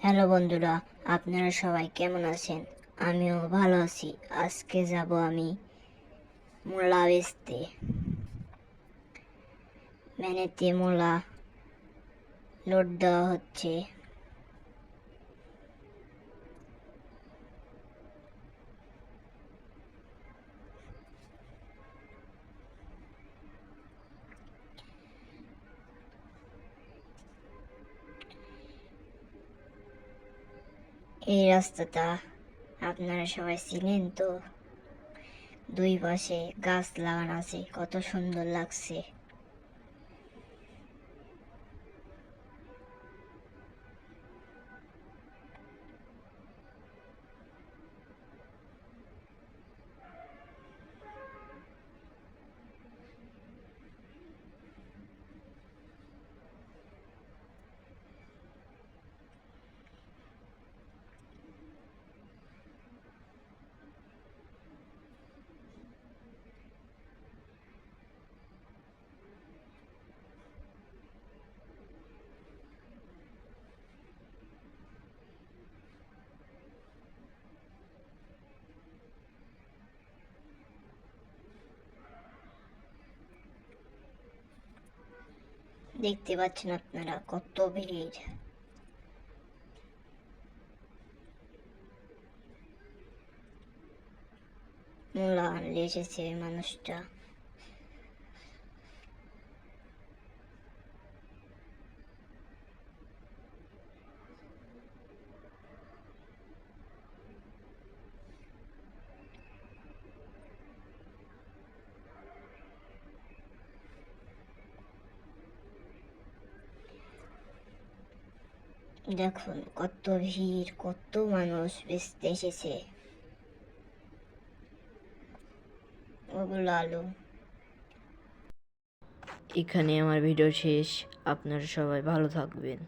Hello বন্ধুরা, আপনারা সবাই কেমন আছেন? আমিও ভালো আছি। আজকে যাব আমি মূলা বেচতে। ভ্যানেতে মূলা লোড দেওয়া হচ্ছে। এই রাস্তাটা আপনারা সবাই চিনেন তো? দুই পাশে গাছ লাগানো আছে, কত সুন্দর লাগছে। দেখতে পাচ্ছেন আপনারা কত ভিড়। মূলা আনলে এসেছে মানুষটা। দেখুন কত ভিড়, কত মানুষ বেচতে এসেছে ওগুলো আলু। এখানে আমার ভিডিও শেষ। আপনারা সবাই ভালো থাকবেন।